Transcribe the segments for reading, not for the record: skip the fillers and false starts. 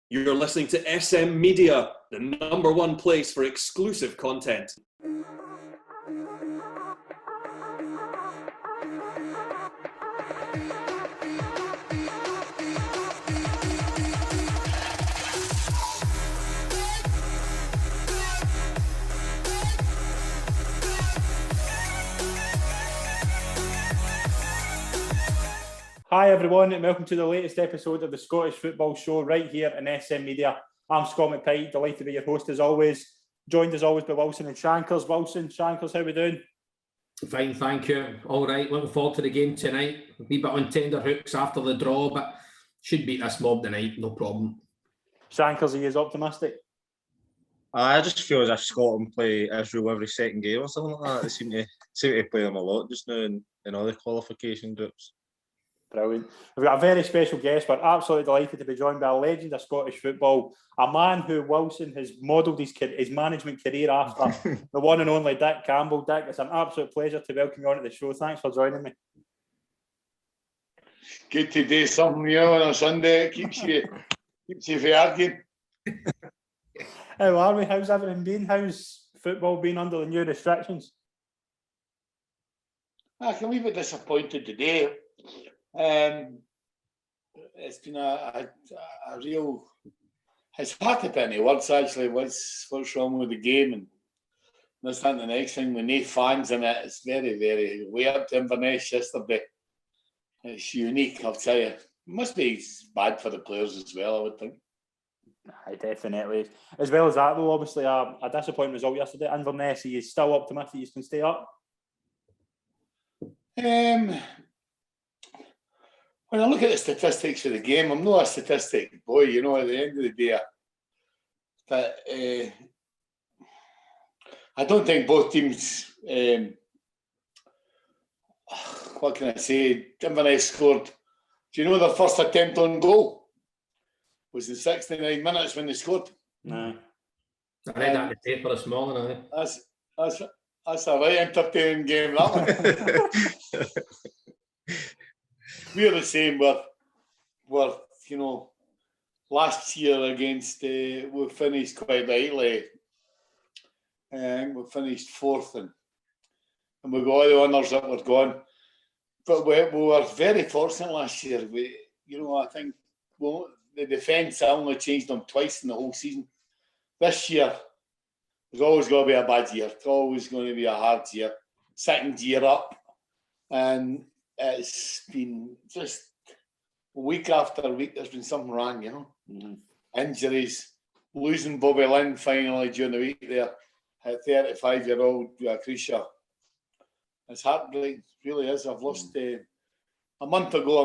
You're listening to SM Media, the #1 place for exclusive content. Hi everyone, and welcome to the latest episode of the Scottish Football Show right here in SM Media. I'm Scott McPike, delighted to be your host as always. Joined as always by Wilson and Shankers. Wilson, Shankers, how are we doing? Fine, thank you. All right, looking forward to the game tonight. A wee bit on tender hooks after the draw, but should beat this mob tonight, no problem. Shankers, are you optimistic? I just feel as if Scotland play Israel every second game or something like that. They seem to play them a lot just now in other qualification groups. Brilliant. We've got a very special guest. We're absolutely delighted to be joined by a legend of Scottish football, a man who Wilson has modelled his management career after, the one and only Dick Campbell. Dick, it's an absolute pleasure to welcome you on to the show. Thanks for joining me. Good to do something new on a Sunday. It keeps you from arguing. How are we? How's everything been? How's football been under the new restrictions? I can be a bit disappointed today. It's been a real. It's hard to put any words actually. What's wrong with the game, and that's not the next thing. With no fans in it, it's very, very. We up to Inverness yesterday. It's unique, I'll tell you. It must be bad for the players as well, I would think. Definitely. As well as that, though, obviously a disappointing result yesterday. Inverness, are you still optimistic you can stay up? When I look at the statistics for the game, I'm not a statistic boy, you know, at the end of the day. But I don't think both teams, what can I say, Inverness scored. Do you know their first attempt on goal was in 69 minutes when they scored? No. I read that in the paper this morning. That's a right entertaining game, that one. We're the same. We're you know, last year against we finished quite rightly. We finished fourth, and we got all the honours that were gone. But we were very fortunate last year. I think the defence, I only changed them twice in the whole season. This year, there's always going to be a bad year. It's always going to be a hard year. Second year up, and it's been just week after week. There's been something wrong, you know. Mm-hmm. Injuries, losing Bobby Lynn finally during the week there at 35-year-old Krisha. It's heartbreaking, it really is. I've lost a month ago.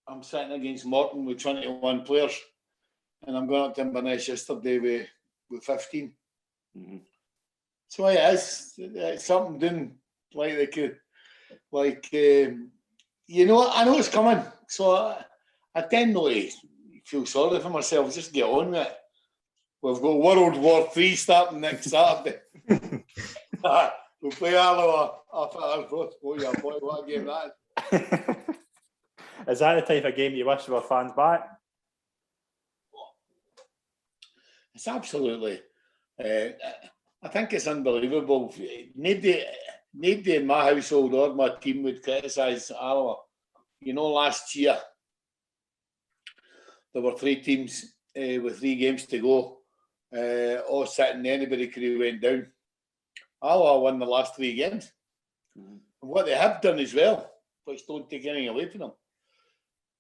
I'm sitting against Morton with 21 players, and I'm going up to Inverness yesterday with 15. Mm-hmm. So it is. It's something doing like they could. I know it's coming, so I tend not to feel sorry for myself. Just get on with it. We've got World War III starting next Saturday. We'll play Arlo off at Arbroath. Boy, what a game that is. Is that the type of game you wish there were fans back? It's absolutely. I think it's unbelievable. Nobody in my household or my team would criticise Arlo. You know, last year there were 3 teams with 3 games to go, all sitting. Anybody could have went down. Arlo won the last 3 games. Mm-hmm. And what they have done as well, which don't take anything away from them,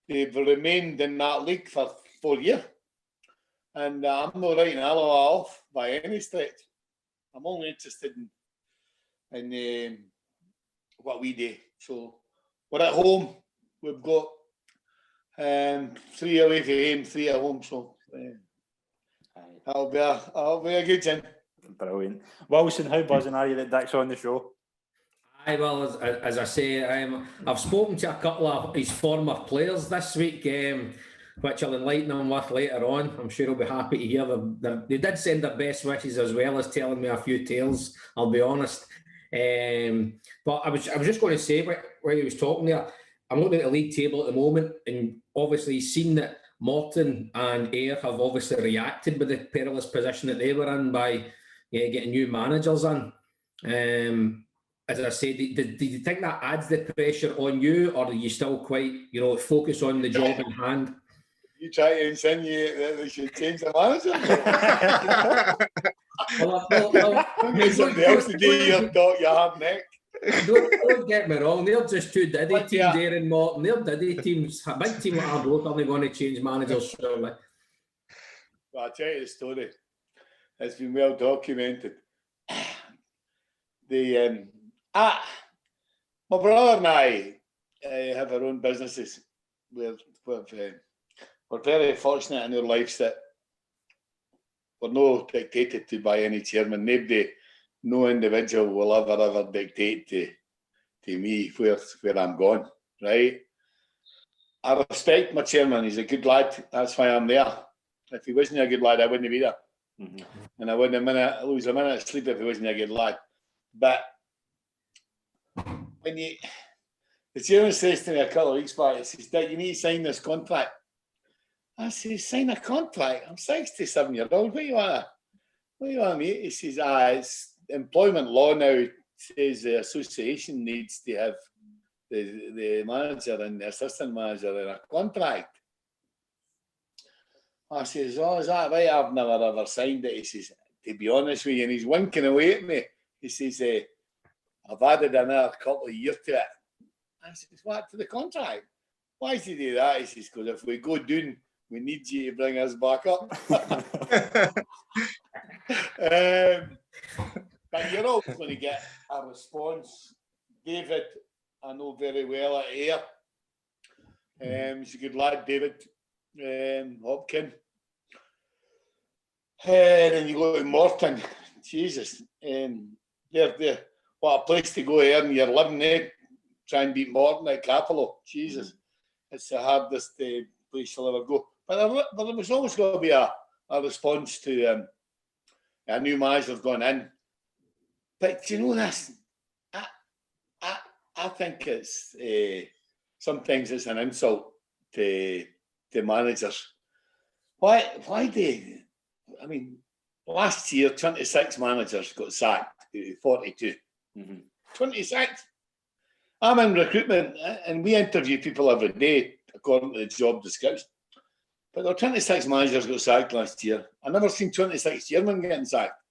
they've remained in that league for 4 years. And I'm not writing Arlo off by any stretch. I'm only interested in what we do. So we're at home. We've got 3 away from home, 3 at home. So that'll be a good thing. Brilliant. Wilson, how buzzing are you that Dick's on the show? Well, as I say, I've spoken to a couple of his former players this week, which I'll enlighten him with later on. I'm sure he'll be happy to hear them. They did send their best wishes as well as telling me a few tales, I'll be honest. But I was just going to say, while he was talking there, I'm looking at the league table at the moment, and obviously he's seen that Morton and Ayr have obviously reacted with the perilous position that they were in by getting new managers in. As I say, do you think that adds the pressure on you, or are you still quite, focus on the job in hand? You try to insinuate that they should change the manager? Somebody else to do your talk, you hard neck. Don't get me wrong, they're just two diddy teams, Ayr and Morton. They're diddy teams. A big team like Arbroath are going to change managers, surely. Well, I'll tell you the story. It's been well documented. My brother and I have our own businesses. We're very fortunate in our lives that we're not dictated to by any chairman. No individual will ever dictate to me where I'm going, right? I respect my chairman. He's a good lad. That's why I'm there. If he wasn't a good lad, I wouldn't be there. Mm-hmm. And I wouldn't lose a minute of sleep if he wasn't a good lad. But when the chairman says to me a couple of weeks back, he says, Dick, you need to sign this contract. I say, sign a contract? I'm 67-year-old. What do you want me? He says, it's employment law now says the association needs to have the manager and the assistant manager in a contract. I says, oh, is that right? I've never ever signed it. He says, to be honest with you, and he's winking away at me. He says, I've added another couple of years to it. I says, what, to the contract? Why does he do that? He says, because if we go down, we need you to bring us back up. But you're always going to get a response. David, I know very well at Ayr. He's a good lad, David Hopkin. Then you go to Morton. Jesus. They're what a place to go here, and you're living there. Try and beat Morton at Capello. Jesus. It's the hardest place you'll ever go. But there was always going to be a response to a new manager going in. But you know this, I think it's sometimes it's an insult to managers. Why last year 26 managers got sacked, 42. 26. I'm in recruitment and we interview people every day according to the job description. But there were 26 managers got sacked last year. I never seen 26 chairmen getting sacked,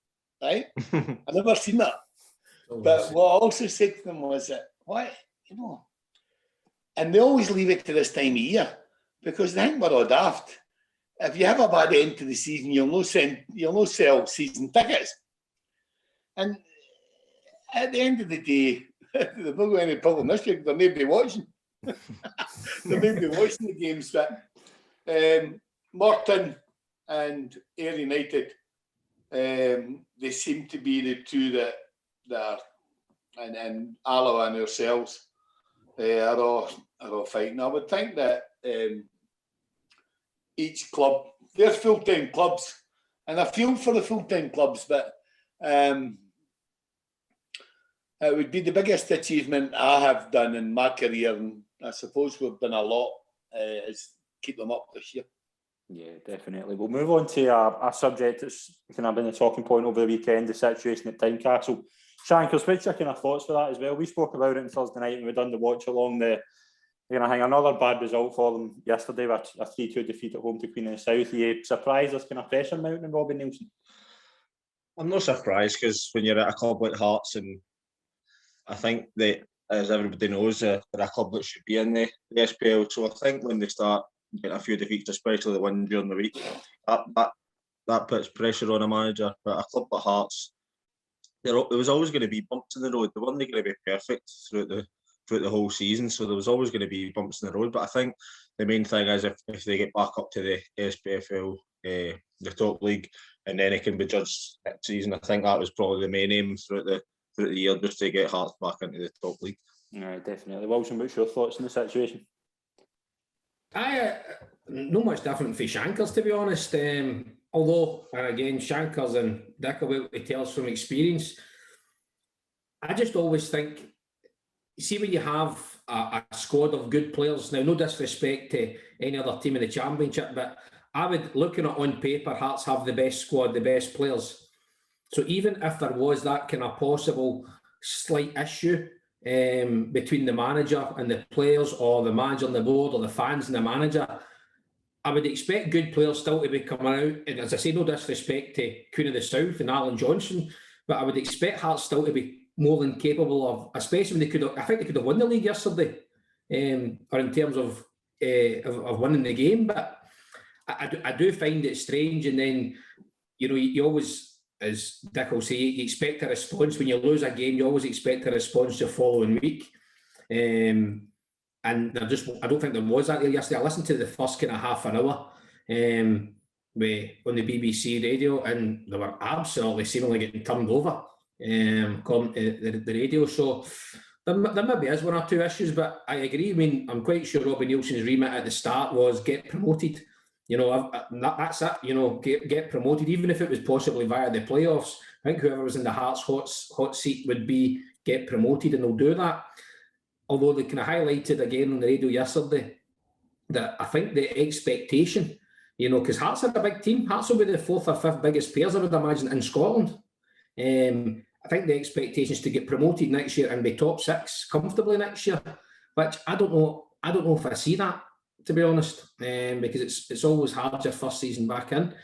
right? I never seen that. But what I also said to them was that, and they always leave it to this time of year because they think we're all daft. If you have a bad end to the season, you'll no sell season tickets. And at the end of the day, they've not got any problem this week. They're nobody watching. They're nobody watching the games. But Morton and Ayr United, they seem to be the two that are, and Alloa and ourselves are all fighting. I would think that each club, they're full-time clubs, and I feel for the full-time clubs, but it would be the biggest achievement I have done in my career, and I suppose we've done a lot, is keep them up this year. Yeah, definitely. We'll move on to a subject that's kind of been a talking point over the weekend, the situation at Tynecastle. Shankers, what's your kind of thoughts for that as well? We spoke about it on Thursday night when we done the watch along. They're going to hang another bad result for them yesterday with a 3-2 defeat at home to Queen of the South. Are you surprised there's kind of pressure mounting on Robin Nielsen? I'm not surprised because when you're at a club like Hearts, and I think that, as everybody knows, they're a club that should be in the SPL. So I think when they start getting a few defeats, especially the one during the week, that puts pressure on a manager. But a club like Hearts, there was always going to be bumps in the road. They weren't going to be perfect throughout the whole season, so there was always going to be bumps in the road. But I think the main thing is if they get back up to the SPFL, the top league, and then it can be judged next season. I think that was probably the main aim throughout the year, just to get Hearts back into the top league. Yeah, definitely. Wilson, what's your thoughts on the situation? No much different for Shankers, to be honest. Although, again, Shankers and Dick will be able to tell us from experience. I just always think, see when you have a squad of good players. Now, no disrespect to any other team in the Championship, but I would, looking at on paper, Hearts have the best squad, the best players. So even if there was that kind of possible slight issue between the manager and the players, or the manager and the board, or the fans and the manager, I would expect good players still to be coming out. And as I say, no disrespect to Queen of the South and Alan Johnson, but I would expect Hearts still to be more than capable of, especially when I think they could have won the league yesterday, or in terms of winning the game. But I do find it strange. And then, you always, as Dick will say, you expect a response. When you lose a game, you always expect a response the following week. And I don't think there was that there yesterday. I listened to the first kind of half an hour on the BBC radio, and they were absolutely seemingly getting turned over according to the radio. So there maybe is one or two issues, but I agree. I mean, I'm quite sure Robbie Nielsen's remit at the start was get promoted. That's it. Get promoted, even if it was possibly via the playoffs. I think whoever was in the Hearts hot seat would be get promoted, and they'll do that. Although they kind of highlighted again on the radio yesterday that I think the expectation, because Hearts are a big team. Hearts will be the fourth or fifth biggest players, I would imagine, in Scotland. I think the expectation is to get promoted next year and be top six comfortably next year, which I don't know if I see that, to be honest, because it's always hard your first season back in.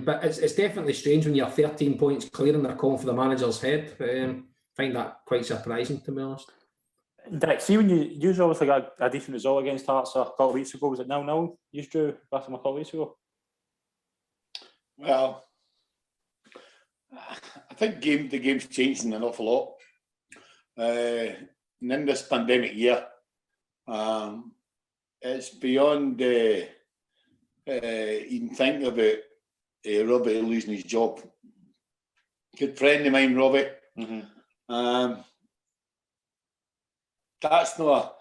But it's definitely strange when you're 13 points clear and they're calling for the manager's head. Find that quite surprising, to be honest. Dick, see, when you obviously got a decent result against Hearts a couple of weeks ago, was it 0-0? You drew back a couple of weeks ago. Well, I think the game's changing an awful lot. And in this pandemic year, it's beyond even thinking about Robbie losing his job. Good friend of mine, Robbie. Mm-hmm. That's not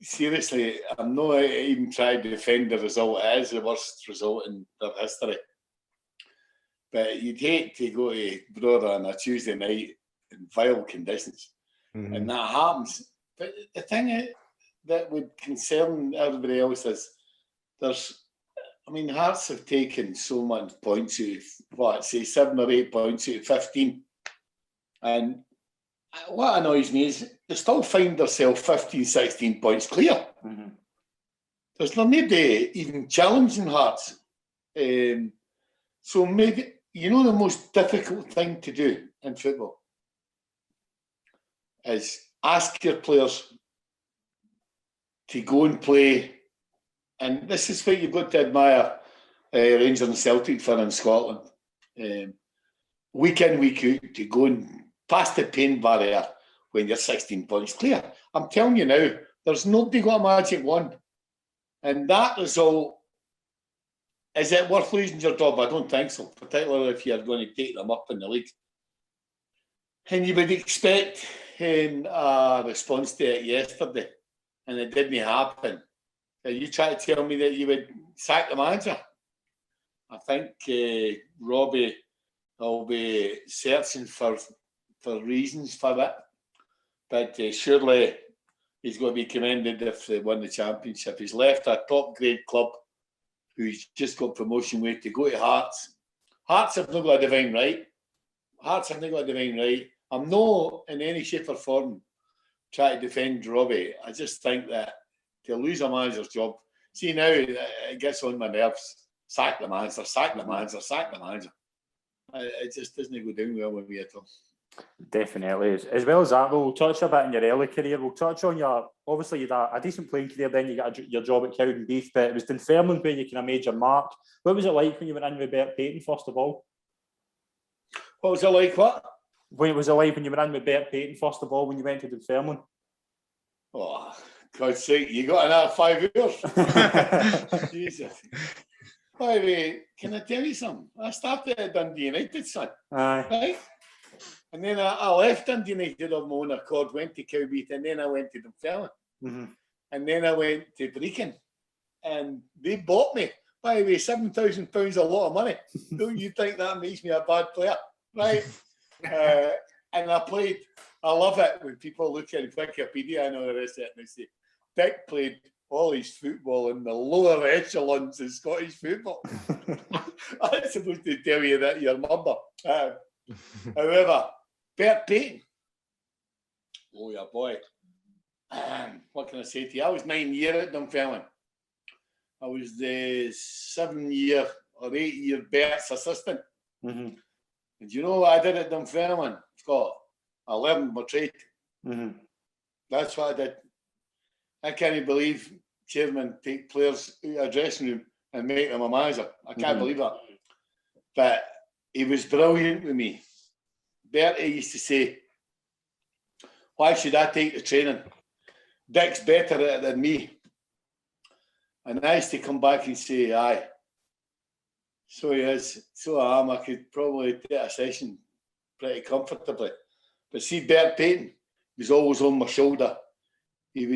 seriously. I'm not even trying to defend the result. It is the worst result in their history. But you'd hate to go to Brother on a Tuesday night in vile conditions, and that happens. But the thing that would concern everybody else is Hearts have taken so much points out of, 7 or 8 points out of 15, and what annoys me is they still find themselves 15, 16 points clear. Mm-hmm. There's nobody even challenging Hearts. So maybe, the most difficult thing to do in football is ask your players to go and play. And this is what you've got to admire Rangers and Celtic for in Scotland. Week in, week out, to go and pass the pain barrier when you're 16 points clear. I'm telling you now, there's nobody got a magic wand. And that result, is it worth losing your job? I don't think so, particularly if you're going to take them up in the league. And you would expect a response to it yesterday, and it didn't happen. Are you trying to tell me that you would sack the manager? I think Robbie will be searching for reasons for that, but surely he's going to be commended if they won the championship. He's left a top grade club who's just got promotion way to go to Hearts. Hearts have not got a divine right. I'm not in any shape or form trying to defend Robbie. I just think that to lose a manager's job, see now it gets on my nerves. Sack the manager. It just doesn't go down well with me at all. Definitely. As well as that, we'll touch a bit on your early career. We'll touch on obviously you had a decent playing career, then you got your job at Cowdenbeath, but it was Dunfermline where you kind of made your mark. What was it like when you went in with Bert Payton, first of all? What was it like, what? When was it like when you went in with Bert Payton, first of all, when you went to Dunfermline? Oh, God's sake, you got another 5 years? Jesus. By the way, can I tell you something? I started at Dundee United, son. Aye. Right? And then I left Dundee United of my own accord, went to Cowdenbeath, and then I went to Dunfermline. Mm-hmm. And then I went to Brecon. And they bought me. By the way, £7,000 a lot of money. Don't you think that makes me a bad player? Right? And I I love it when people look at Wikipedia and all the rest of it and they say, Dick played all his football in the lower echelons of Scottish football. I'm supposed to tell you that you're mother. However, Bert Payton, oh yeah, boy. What can I say to you? I was 9 years at Dunfermline. I was the 7-year or 8-year Bert's assistant. Mm-hmm. And you know what I did at Dunfermline, Scott? I learned my trade. Mm-hmm. That's what I did. I can't believe chairman take players out of a dressing room and make them a manager. I can't believe that. But he was brilliant with me. Bertie used to say, why should I take the training? Dick's better at it than me. And I used to come back and say, aye. So he is. So I am. I could probably take a session pretty comfortably. But see, Bert Payton was always on my shoulder. He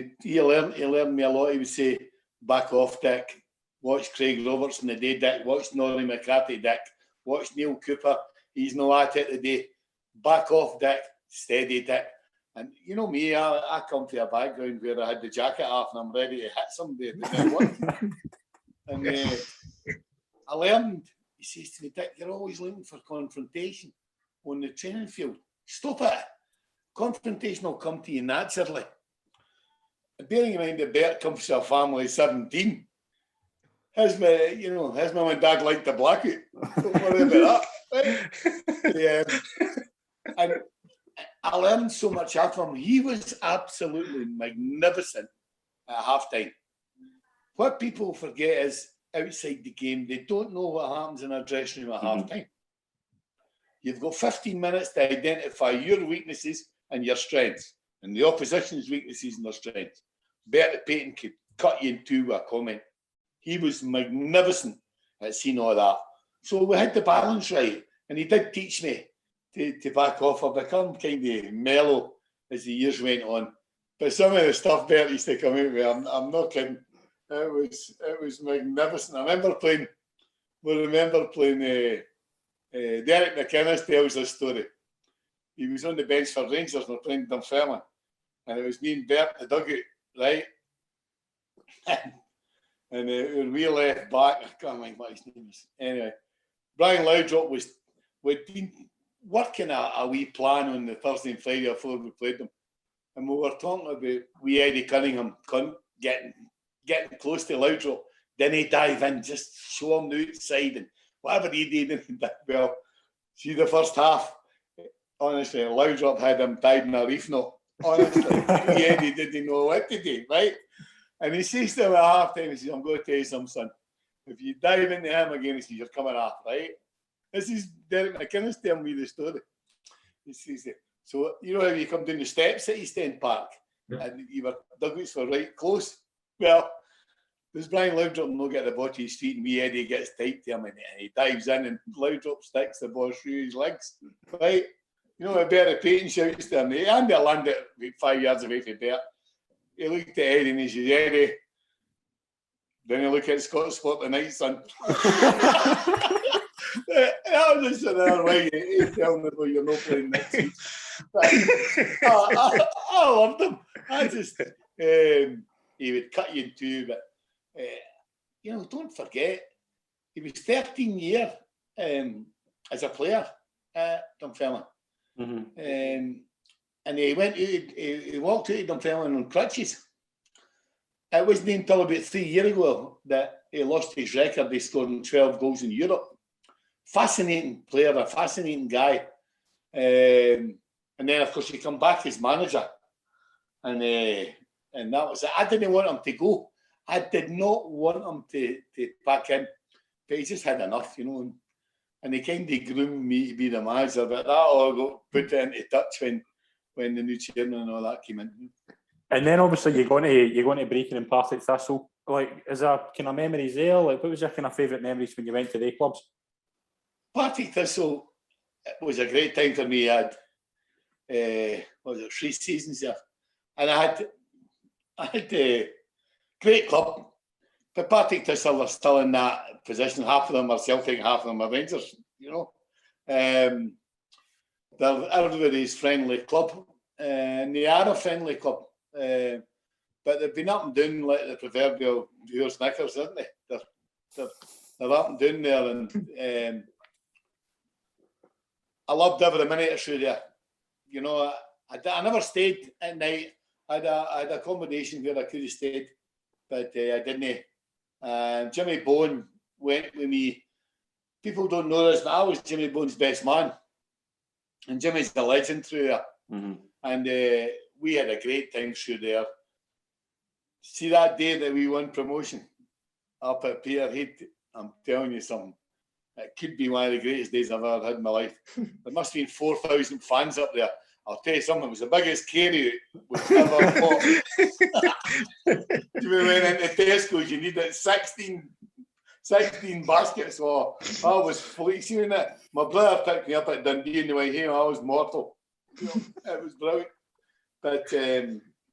learned me a lot. He would say, back off, Dick. Watch Craig Robertson the day, Dick. Watch Norrie McCarthy, Dick. Watch Neil Cooper. He's no at it today. Back off, Dick. Steady, Dick. And you know me, I come from a background where I had the jacket off and I'm ready to hit somebody at the work. And I learned, he says to me, Dick, you're always looking for confrontation on the training field. Stop it. Confrontation will come to you naturally. Bearing in mind that Bert comes to a family of 17, his mum and dad liked the blackout. Don't worry about that. Right? And I learned so much after him. He was absolutely magnificent at halftime. What people forget is outside the game, they don't know what happens in a dressing room at halftime. You've got 15 minutes to identify your weaknesses and your strengths, and the opposition's weaknesses and their strengths. Bertie Payton could cut you in two with a comment. He was magnificent at seeing all that. So we had the balance right, and he did teach me to back off. I've become kind of mellow as the years went on. But some of the stuff Bert used to come out with, I'm not kidding. It was magnificent. I remember playing Derek McInnes tells this story. He was on the bench for Rangers and we're playing Dunfermline. And it was me and Bert in the dugout, right? And we left back, I can't remember what his name is. Anyway, Brian Loudrop we'd been working a wee plan on the Thursday and Friday before we played them. And we were talking about wee Eddie Cunningham getting close to Loudrop. Then he dive in, just show him the outside and whatever he did, and he did well. See the first half, honestly, Loudrop had him tied in a reef knot. Honestly, Eddie didn't know what to do, right? And he says to him at half time, he says, I'm going to tell you something, son. If you dive into him again, he says, you're coming off, right? This is Derek McInnes telling me the story. He says, so you know how you come down the steps at East End Park and you were dugouts were right close? Well, does Brian Loudrop not get the ball to his feet and wee Eddie gets tight to him and he dives in and Loudrop sticks the ball through his legs, right? You know, Bertie Payton shouts to him, and they landed about 5 yards away from Bert. He looked at Eddie and he says, Eddie, then he look at Scottish Sport tonight, son. That was just another way you tell me, well, you're not playing next week. I loved him. I just, he would cut you in two, but, don't forget, he was 13 years as a player at Dunfermline. Mm-hmm. And he walked out of Dunfermline on crutches. It wasn't until about 3 years ago that he lost his record. He scored 12 goals in Europe. Fascinating player, a fascinating guy. And then, of course, he come back as manager. And that was it. I didn't want him to go. I did not want him to back in. But he just had enough, And he kind of groomed me to be the manager. But that all got put into touch when the new chairman and all that came in. And then obviously you're going to Brecon and Partick Thistle. Like, is there kind of memories there? Like, what was your kind of favourite memories when you went to their clubs? Partick Thistle was a great time for me. I had 3 seasons there, and I had a great club. But Partick Thistle are still in that position. Half of them are Celtic, half of them are Rangers. They're everybody's friendly club. and they are a friendly club. But they've been up and down like the proverbial Yours Knickers, isn't they? They're up and down there, and I loved every minute through there. You know, I never stayed at night. I had accommodation where I could have stayed, but I didn't. Jimmy Bone went with me. People don't know this, but I was Jimmy Bone's best man. And Jimmy's a legend through there. Mm-hmm. And we had a great time through there. See that day that we won promotion up at Peterhead, I'm telling you something. It could be one of the greatest days I've ever had in my life. There must have been 4,000 fans up there. I'll tell you something, it was the biggest carry we've ever bought. We went into Tesco's, you needed 16 baskets. So I was fleeing it. My brother picked me up at Dundee on the way home. I was mortal. You know, it was brilliant. But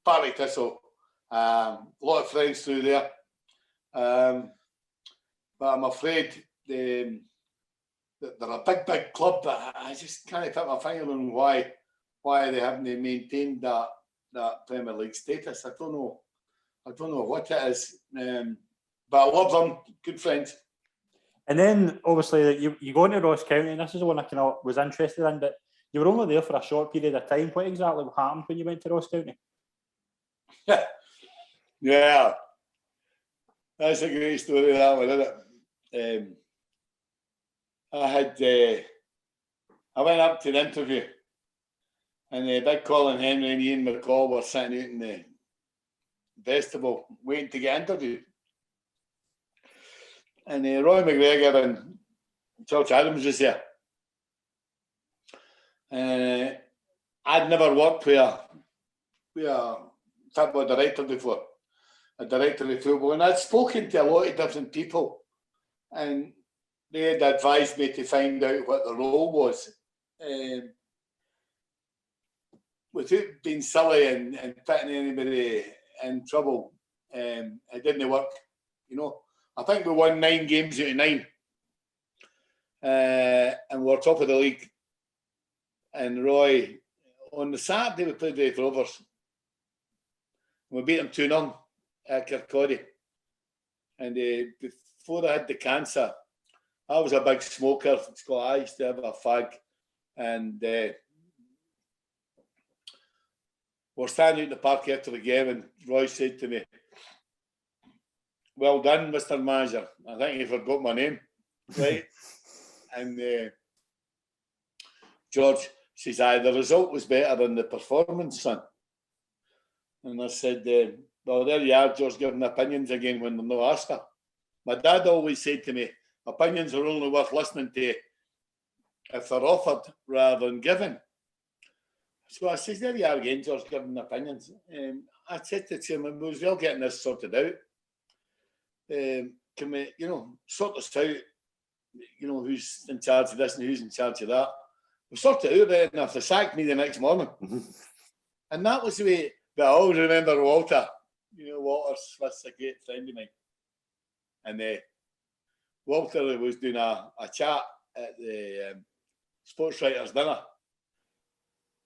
Partick Thistle, a lot of friends through there. But I'm afraid they're a big club, but I just can't put my finger on why they haven't maintained that Premier League status. I don't know what it is. But I love them, good friends. And then obviously you go into Ross County, and this is the one I kind of was interested in, but you were only there for a short period of time. What exactly happened when you went to Ross County? Yeah, that's a great story, that one, isn't it? I went up to the interview, and Big Colin Henry and Ian McCall were sitting out in the vestibule waiting to get interviewed. And Roy McGregor and George Adams was there. I'd never worked with a football director before, a director of football, and I'd spoken to a lot of different people, and they had advised me to find out what the role was. Without being silly and putting anybody in trouble, it didn't work. You know, I think we won 9 games out of 9, and we were top of the league. And Roy, on the Saturday we played with Rovers. We beat them 2-0 at Kirkcaldy. And before I had the cancer, I was a big smoker. I used to have a fag. And we're standing at the park after the game, and Roy said to me, "Well done, Mr. Manager. I think you forgot my name." Right? And George says, "Aye, the result was better than the performance, son." And I said, "Well, there you are, George, giving opinions again when they're not asked for." My dad always said to me, opinions are only worth listening to if they're offered rather than given. So I says, "There you are again, George, giving opinions." I said to him, "We was well getting this sorted out. Can we, sort this out? Who's in charge of this and who's in charge of that? We sorted it out there, and if they sacked me the next morning." And that was the way. But I always remember Walter. Walter Smith's a great friend of mine. And Walter was doing a chat at the sports writers' dinner.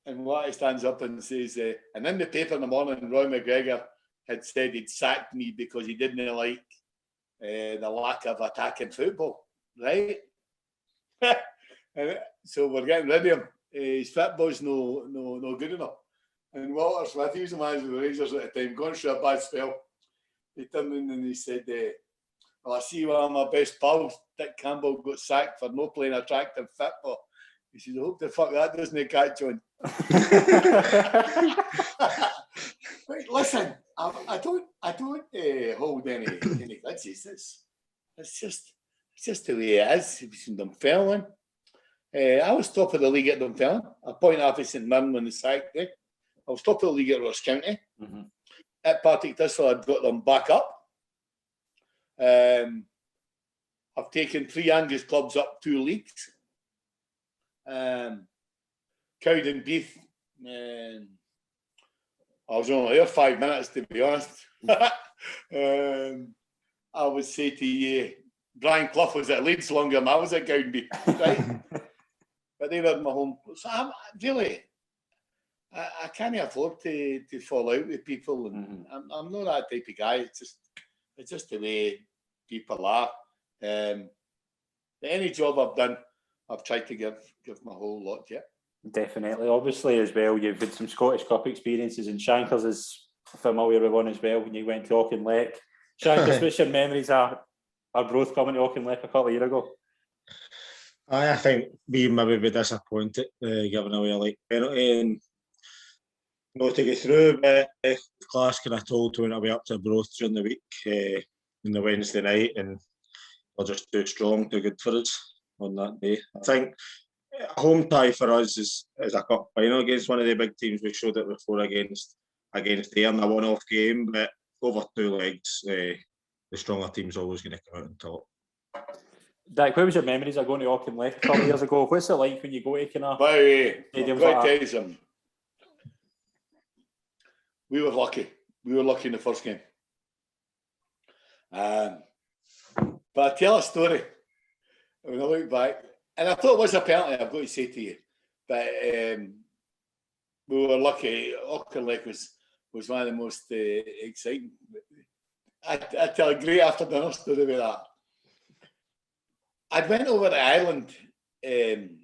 And Watty stands up and says, and in the paper in the morning, Roy McGregor had said he'd sacked me because he didn't like the lack of attacking football, right? And so we're getting rid of him. His football's no good enough. And Walter Smith, he was the manager of the Rangers at the time, going through a bad spell. He turned in and he said, "Well, I see one of my best pals, Dick Campbell, got sacked for not playing attractive football." He said, "I hope the fuck that doesn't catch on." Right, listen, I don't hold any grudges. It's just the way it is. It was in Dunfermline. I was top of the league at Dunfermline. A point off St Mirren when they sacked me. I was top of the league at Ross County. Mm-hmm. At Partick Thistle, I'd got them back up. I've taken 3 Angus clubs up 2 leagues. Cowdenbeath, I was only there 5 minutes, to be honest. I would say to you, Brian Clough was at Leeds longer than I was at Cowdenbeath, right? But they were my home. So I can't afford to fall out with people, and I'm not that type of guy. It's just the way people are. Any job I've done, I've tried to give my whole lot to it. Definitely. Obviously, as well, you've had some Scottish Cup experiences, and Shankers is familiar with one as well when you went to Auchinleck. Shankers, what's your memories of Arbroath coming to Auchinleck a couple of years ago? I think we maybe be disappointed giving away a late penalty and not to get through, but the class kind of told to went away up to Arbroath during the week on the Wednesday night, and they're just too strong, too good for us on that day. I think a home tie for us is a cup final against one of the big teams. We showed it before against them, a one-off game, but over 2 legs, the stronger team's always going to come out on top. Dick, what was your memories of going to Auchinleck a couple of years ago? What's it like when you go to kind of... By the way, stadiums I've got like to that? tell you something. We were lucky. We were lucky in the first game. But I tell a story when I look back, and I thought it was a penalty, I've got to say to you, but we were lucky. Auchinleck was one of the most exciting. I tell a great after dinner story about that. I went over to Ireland 10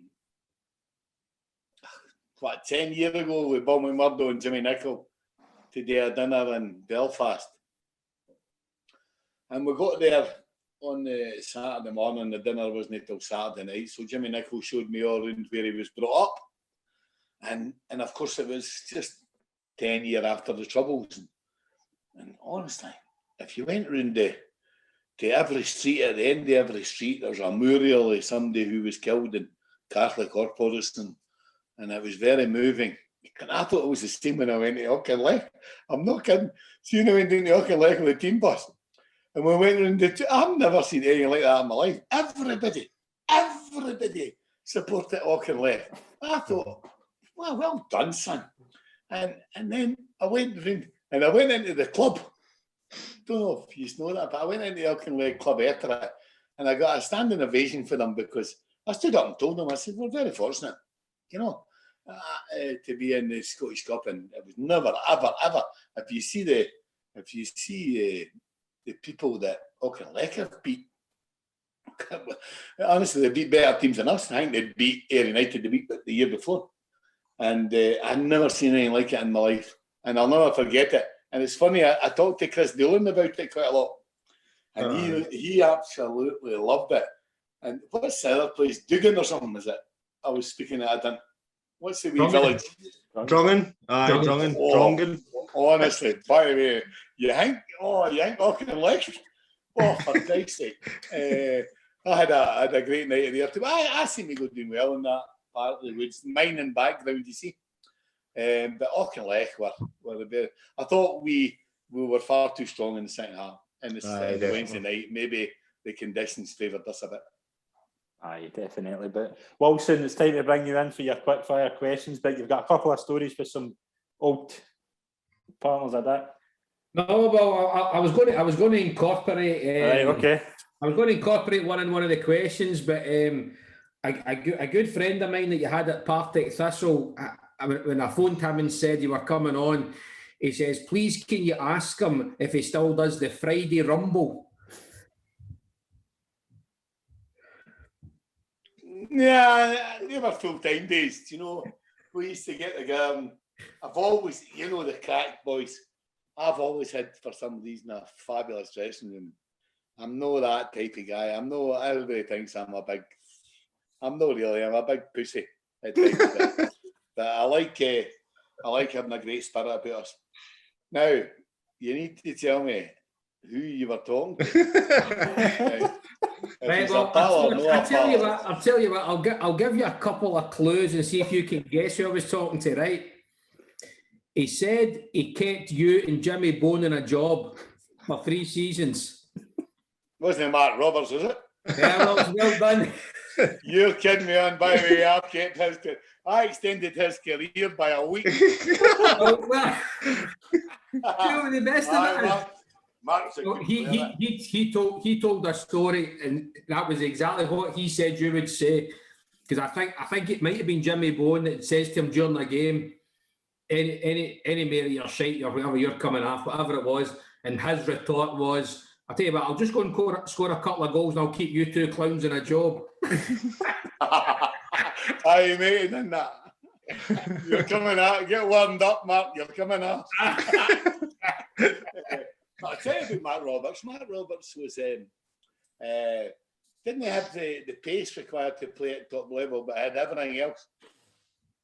years ago with Bill McMurdo and Jimmy Nicholl to do a dinner in Belfast. And we got there on Saturday morning. The dinner wasn't until Saturday night. So Jimmy Nicholl showed me all around where he was brought up. And of course it was just 10 years after the Troubles. And honestly, if you went round to every street, at the end of every street, there's a mural of somebody who was killed in Catholic or Protestant. And it was very moving. And I thought it was the same when I went to Auchinleck. I'm not kidding. So you know, I went down to Auchinleck with a team bus. And we went around I've never seen anything like that in my life. Everybody supported Auchinleck. I thought, well done, son. And then I went around and I went into the club. Don't know if you know that, but I went into the Auchinleck club after it, and I got a standing ovation for them because I stood up and told them, I said, we're very fortunate, to be in the Scottish Cup, and it was never, ever. If you see the people that Auchinleck have beat, honestly, they beat better teams than us. I think they beat Ayr United the year before, and I've never seen anything like it in my life, and I'll never forget it. And it's funny, I talked to Chris Dillon about it quite a lot, and he absolutely loved it. And what's the other place? Dugan or something, is it? I was speaking at a what's the wee village? Drongan. Drongan. Honestly, by the way, you think Auchinleck? Oh, for Christ's sake. I had a great night there too. I seem to go doing well in that part of the woods, mining background, you see. But Auchinleck were the better. I thought we were far too strong in the second half. And the Wednesday night, maybe the conditions favoured us a bit. Aye, definitely. But Wilson, it's time to bring you in for your quick fire questions. But you've got a couple of stories with some old partners of that. No, well, I was going to incorporate. Right, okay. I was going to incorporate one of the questions, but a good friend of mine that you had at Partick Thistle, when I phoned him and said you were coming on, he says, please can you ask him if he still does the Friday Rumble? Yeah, they were full-time days, We used to get together. I've always, the crack boys, I've always had, for some reason, a fabulous dressing room. I'm not that type of guy. Everybody thinks I'm not really, I'm a big pussy at times. But I like having a great spirit about us. Now, you need to tell me who you were talking to. Right, well, I'll tell you what. I'll give you a couple of clues and see if you can guess who I was talking to. Right? He said he kept you and Jimmy Bone in a job for 3 seasons. Wasn't it Mark Roberts, was it? Yeah, well done. You're kidding me on. By the way, I extended his career by a week. The best of it. He told a story, and that was exactly what he said you would say. Because I think it might have been Jimmy Bone that says to him during the game, any more of your shite or whatever you're coming off, whatever it was, and his retort was, I'll tell you what, I'll just go and score a couple of goals and I'll keep you two clowns in a job. Aye, mate, and that. You're coming out, get warmed up, Mark, you're coming out. I'll tell you about Matt Roberts. Matt Roberts was, didn't he have the pace required to play at top level, but had everything else.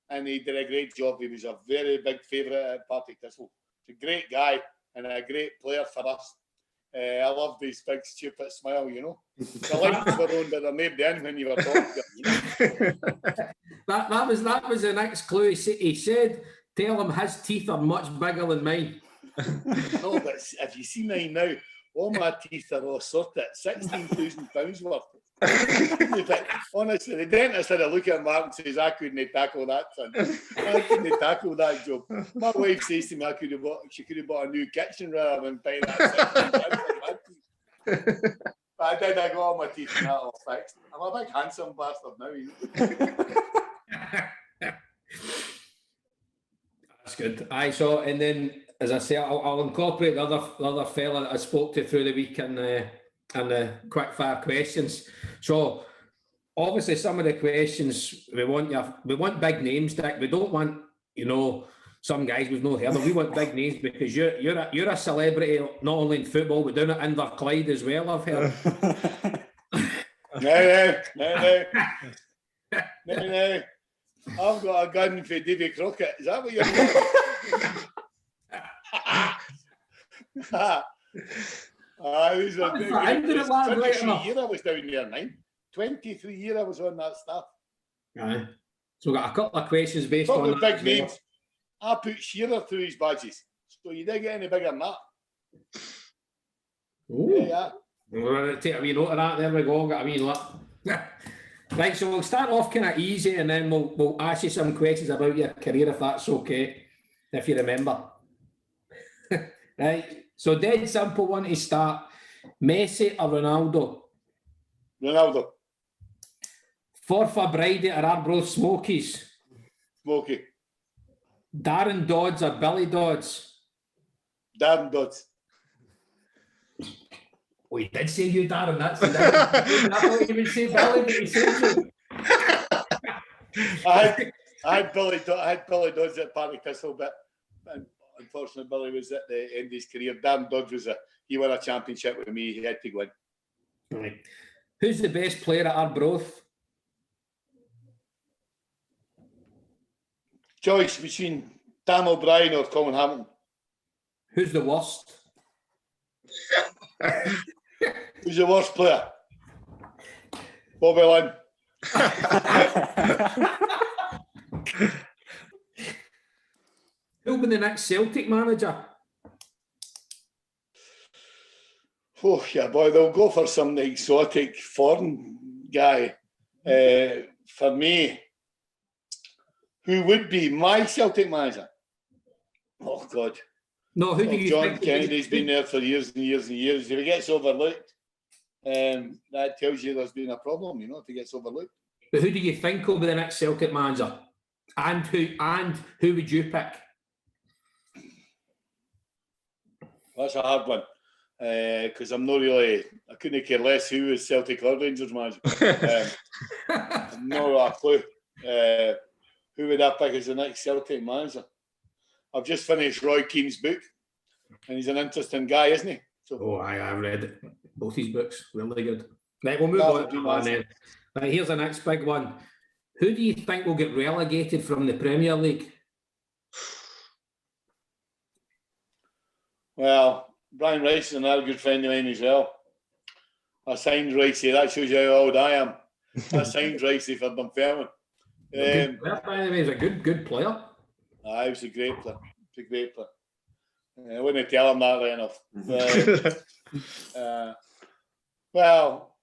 And he did a great job. He was a very big favourite at Partick Thistle. He's a great guy and a great player for us. I loved his big stupid smile, you know. The lights were on, but they're not in when you were talking. That was the next clue. He said, tell him his teeth are much bigger than mine. No, but if you see mine now, all my teeth are all sorted. £16,000 worth. Honestly, the dentist had a look at Mark and says, I couldn't tackle that, son. I couldn't tackle that job. My wife says to me, she could have bought a new kitchen rather than paying that. But I got all my teeth and that all fixed. I'm a big handsome bastard now. That's good. So, and then, as I say, I'll incorporate the other fella that I spoke to through the week and the quick fire questions. So, obviously, some of the questions we want big names, Dick. We don't want, some guys we've not heard of. We want big names because you're a celebrity not only in football but down at Inverclyde as well, I've heard. No. I've got a gun for Davy Crockett. Is that what you're doing? These are 23 years I was down there, 23 years I was on that stuff. Aye. So we've got a couple of questions based on the big names. I put Shearer through his badges. So you didn't get any bigger than that. Ooh. Yeah. We'll take a wee note of that. There we go. Got a wee look. Right, so we'll start off kind of easy and then we'll ask you some questions about your career if that's okay, if you remember. Right, so dead simple one to start. Messi or Ronaldo? Ronaldo. Forfar Brady or Arbroath Smokies? Smoky. Darren Dodds or Billy Dodds? Darren Dodds. Oh, he did say you, Darren. That's the I thought he would say Billy, but he said you. I had Billy Dodds at Partick Thistle, but unfortunately Billy was at the end of his career. Darren Dodds he won a championship with me. He had to go in. Right. Who's the best player at Arbroath? Choice between Dan O'Brien or Colin Hamilton. Who's the worst? Who's the worst player? Bobby Lynn. Who'll be the next Celtic manager? Oh, yeah, boy, they'll go for some exotic foreign guy. For me, who would be my Celtic manager? Oh, God. No, who do you John think? Kennedy's been there for years and years and years. If he gets overlooked, that tells you there's been a problem, if he gets overlooked. But who do you think will be the next Celtic manager? And who would you pick? That's a hard one. Because I'm not really, I couldn't care less who is Celtic or Rangers manager. I'm not a clue. Who would I pick as the next Celtic manager? I've just finished Roy Keane's book, and he's an interesting guy, isn't he? So, I've read it. Both his books, really good. Right, we'll move on. Right, here's the next big one. Who do you think will get relegated from the Premier League? Well, Brian Rice is another good friend of mine as well. I signed Ricey. That shows you how old I am. I signed Ricey for Dunfermline. He's a good player. He was a great player. I wouldn't tell him that right enough. Well,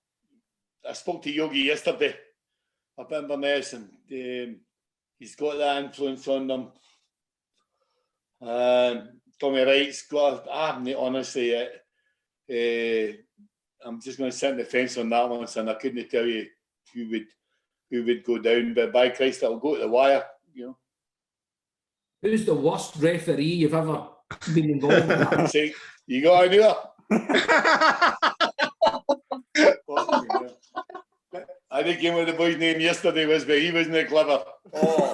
I spoke to Yogi yesterday up in Inverness, and he's got that influence on them. Tommy Wright's got. Honestly, I'm just going to sit on the fence on that one, son. I couldn't tell you who would go down, but by Christ, it'll go to the wire. Who's the worst referee you've ever been involved in? See, you got an I did game with the boy's name yesterday was, but he wasn't clever. Oh.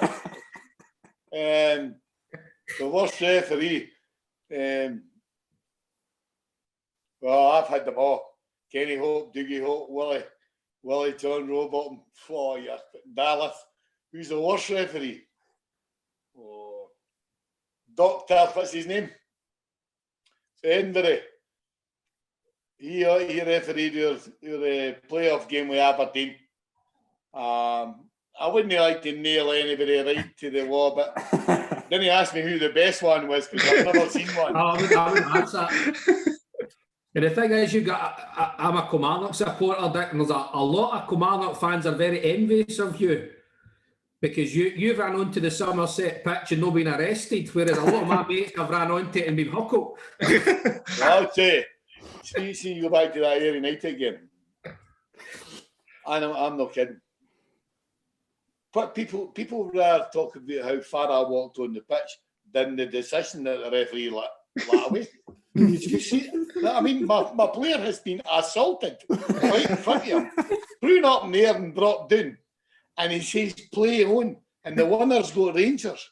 The worst referee. Well, I've had them all. Kenny Hope, Dougie Hope, Willie, John Rowbottom. Oh, yeah. Dallas. Who's the worst referee? Oh. Doctor, what's his name? Edinburgh. He refereed your playoff game with Aberdeen. I wouldn't like to nail anybody right to the wall, but then he asked me who the best one was because I've never seen one. I would answer that. And the thing is, I'm a Kilmarnock supporter, Dick, and there's a lot of Kilmarnock fans are very envious of you because you've ran onto the Somerset pitch and not been arrested, whereas a lot of my mates have ran onto it and been huckled. I'll tell you. See you go back to that Ayr United game. I'm not kidding. But people rather talk about how far I walked on the pitch than the decision that the referee let away. Did you see? I mean, my player has been assaulted right in front of him, thrown up in the air and dropped down, and he says play on, and the winners go Rangers.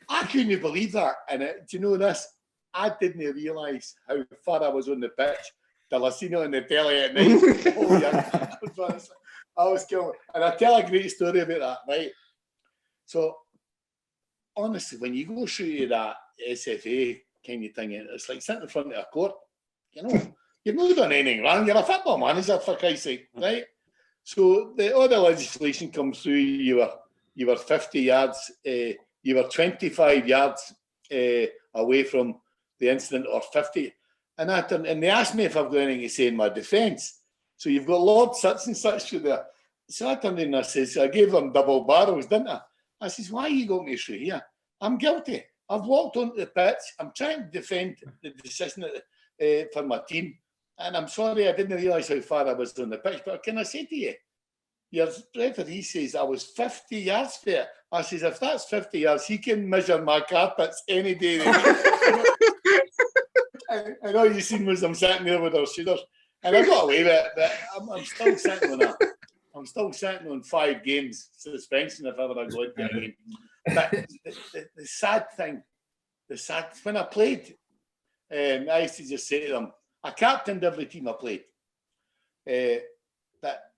I couldn't believe that, and do you know this? I didn't realise how far I was on the pitch till I seen it on the telly at night. Oh, yeah. I was killing. And I tell a great story about that, right? So, honestly, when you go through that SFA kind of thing, it's like sitting in front of a court. You know, you've not done anything wrong. You're a football manager, for Christ's sake, right? So, all the legislation comes through. You were 50 yards, you were 25 yards away from the incident, or 50. And they asked me if I've got anything to say in my defence. So you've got Lord such and such through there. So I turned in and I says, I gave them double barrels, didn't I? I says, why you got me through here? I'm guilty. I've walked onto the pitch. I'm trying to defend the decision for my team. And I'm sorry, I didn't realise how far I was on the pitch. But can I say to you, your referee says I was 50 yards there. I says, if that's 50 yards, he can measure my carpets any day. And all you seen was I'm sitting there with our shooters. And I got away with it, but I'm still sitting on that. I'm still sitting on 5 games suspension if ever I go into a game. But the sad thing, when I played, I used to just say to them, I captained every team I played. But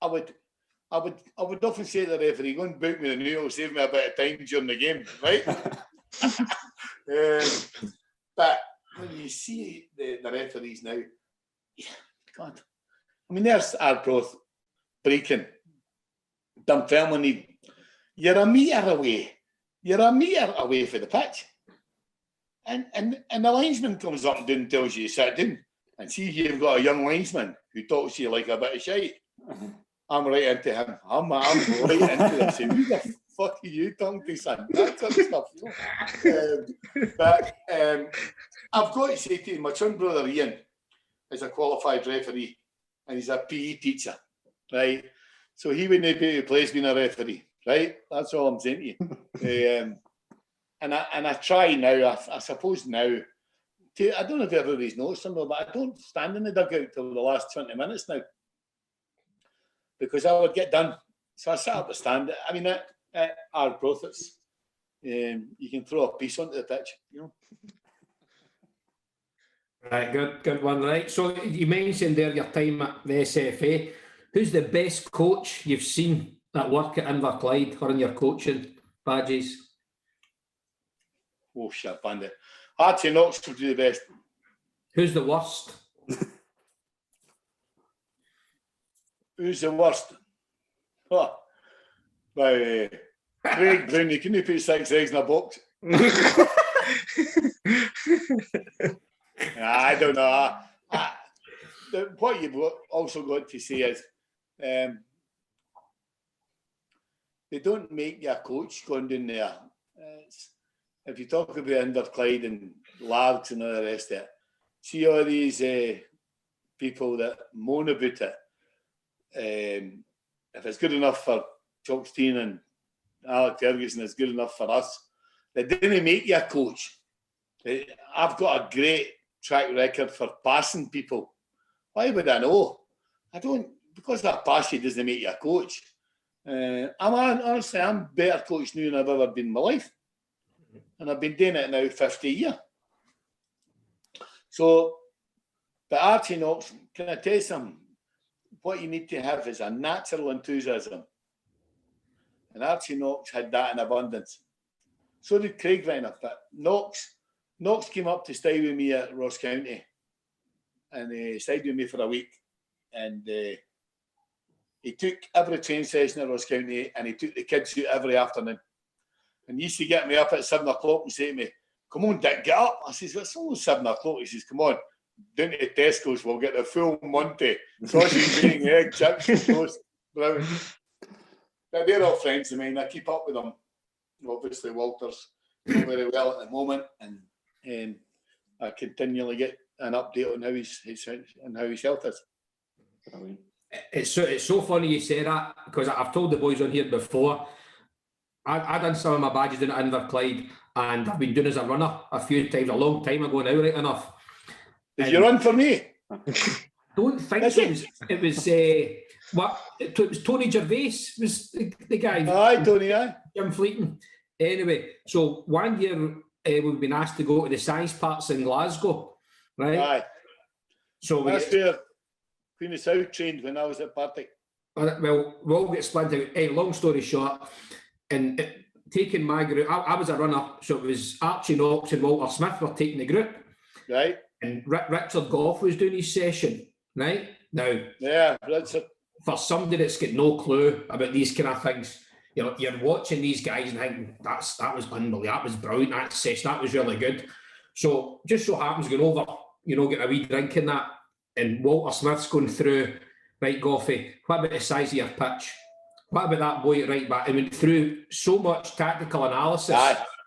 I would often say to the referee, go and book me the new, it'll save me a bit of time during the game, right? But when you see the referees now, God, I mean, there's Arbroath, Brecon, Dunfermline. You're a metre away. You're a metre away from the pitch. And the linesman comes up and tells you to sit down. And see, you've got a young linesman who talks to you like a bit of shite. I'm right into him. I'm right into him. Saying, who the fuck are you talking to, son? That sort of stuff. But I've got to say to you, my twin brother Ian is a qualified referee and he's a PE teacher, right? So he wouldn't be able to place being a referee, right? That's all I'm saying to you. And I try now, I suppose now, I don't know if everybody's noticed something, but I don't stand in the dugout till the last 20 minutes now because I would get done. So I sit up the stand. I mean, at Arbroath, it's, you can throw a piece onto the pitch, you know. Right, good one, right. So you mentioned there your time at the SFA. Who's the best coach you've seen at work at Inverclyde or in your coaching badges? Oh, shit, bandit. Archie Knox would be the best. Who's the worst? Who's the worst? Oh, by Craig Brown, you couldn't put 6 eggs in a box. I don't know. What you've also got to say is they don't make you a coach going down there. If you talk about Inverclyde and Largs and all the rest of it, see all these people that moan about it. If it's good enough for Chalkstein and Alec Ferguson, it's good enough for us. They didn't make you a coach. I've got a great track record for passing people. Why would I know? I don't, because I pass you doesn't make you a coach. Honestly, I'm a better coach now than I've ever been in my life. And I've been doing it now 50 years. So, but Archie Knox, can I tell you something? What you need to have is a natural enthusiasm. And Archie Knox had that in abundance. So did Craig Reiner. But Knox came up to stay with me at Ross County. And he stayed with me for a week. And he took every train session at Ross County and he took the kids out every afternoon. And he used to get me up at 7 o'clock and say to me, "Come on, Dick, get up." I says, "Well, it's almost 7 o'clock." He says, "Come on, down to Tesco's, we'll get the full Monty. Sausage, bacon, egg, chips, toast, brown." But they're all friends of mine. I keep up with them. Obviously, Walter's doing very well at the moment. And I continually get an update on how his health is. It's so funny you say that, because I've told the boys on here before, I done some of my badges down at Inverclyde, and I've been doing as a runner a few times, a long time ago now, right enough. Did you run for me? Don't think so. It was Tony Gervais was the guy. Aye, Tony, aye. Jim Fleeton. Anyway, so one year we've been asked to go to the science parks in Glasgow, right? Aye. So that's where Queen of South trained when I was at Partick. Well, we all get split out. Hey, long story short, and taking my group, I was a runner, so it was Archie Knox and Walter Smith were taking the group. Right. And Richard Goff was doing his session, right? Now, yeah, Richard. For somebody that's got no clue about these kind of things, you're watching these guys and thinking, that was unbelievable, that was brilliant, that session, that was really good. So just so happens going over, getting a wee drink in that, and Walter Smith's going through, right, Goffey, what about the size of your pitch? What about that boy at right back? He went through so much tactical analysis,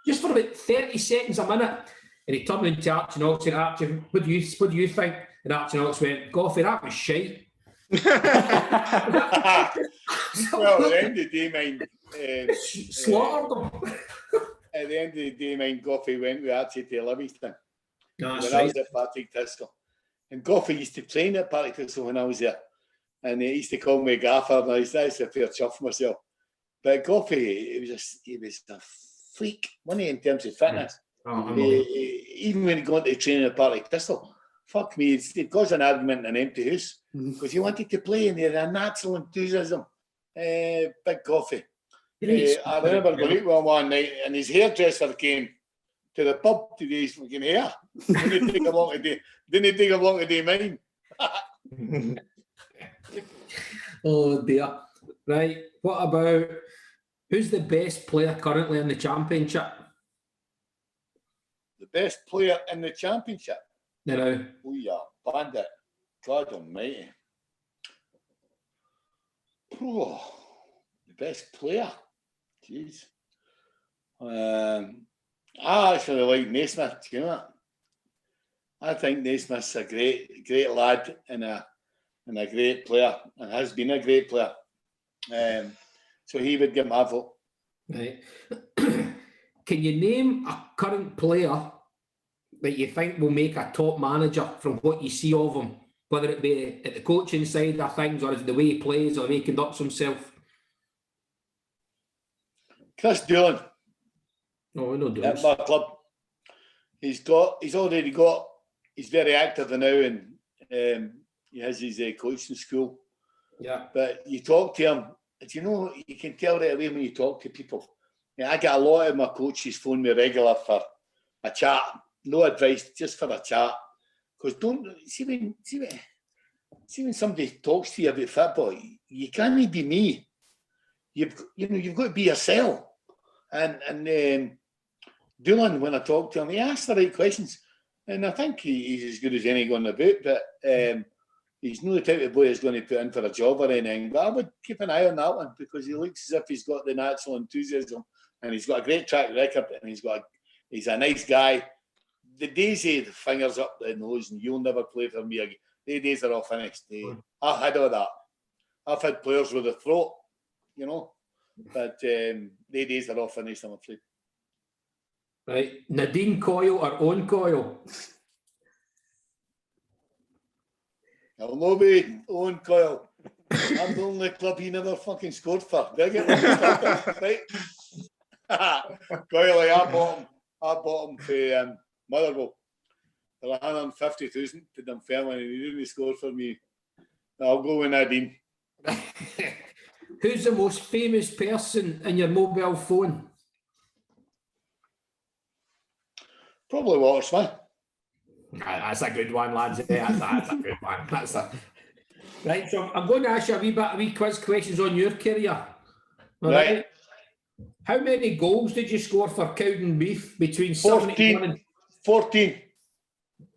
just for about 30 seconds a minute. And he turned into Archie Knox and Archie, what do you think? And Archie Knox went, "Goffey, that was shite." Well, at the end of the day, mine slaughtered them. At the end of the day, mine Goffey went with Archie to Livingston when I was at Partick Thistle. And Goffey used to train at Partick Thistle when I was there. And he used to call me Gaffer, and I used to feel chuffed myself. But Goffey, he was a freak, wasn't he, in terms of fitness? Even when he got to training at Partick Thistle, fuck me, it caused an argument in an empty house because he wanted to play and he had a natural enthusiasm. Big Goffey. I remember going out with him one night and his hairdresser came to the pub to do his fucking hair. Didn't take him long to do mine. Oh dear. Right. What about, who's the best player currently in the Championship? The best player in the Championship? Oh yeah, Bandit. God almighty. Oh, the best player? Jeez. I actually like Naismith, you know. I think Naismith's a great lad and a great player, and has been a great player. So he would get my vote. Right. Can you name a current player that you think will make a top manager from what you see of him, whether it be at the coaching side of things, or is it the way he plays, or the way he conducts himself? Chris Doolan. No, no Doolan. At my club. He's very active now, and he has his coaching school. Yeah. But you talk to him, you can tell right away when you talk to people. Yeah, I get a lot of my coaches phone me regular for a chat. No advice, just for a chat. Because see when somebody talks to you about football, you can't be me. You've got to be yourself. And Doolan, when I talk to him, he asks the right questions. And I think he's as good as any going about, but he's not the type of boy who's going to put in for a job or anything. But I would keep an eye on that one because he looks as if he's got the natural enthusiasm and he's got a great track record and he's a nice guy. The days of the fingers up the nose and you'll never play for me again, the days are all finished. I've had all that. I've had players with a throat, but the days are all finished, I'm afraid. Right. Nadine Coyle or Owen Coyle? I'll no be Owen Coyle. I'm the only club he never fucking scored for. Did I get that? Right? Coyle, I bought him for Motherwell for 150,000 to Dunfermline, and he didn't score for me. I'll go with Nadine. Who's the most famous person in your mobile phone? Probably Walter Smith. That's a good one, lads. That's a good one. Right, so I'm going to ask you a wee quiz questions on your career. All right. How many goals did you score for Cowdenbeath between 71 and 14?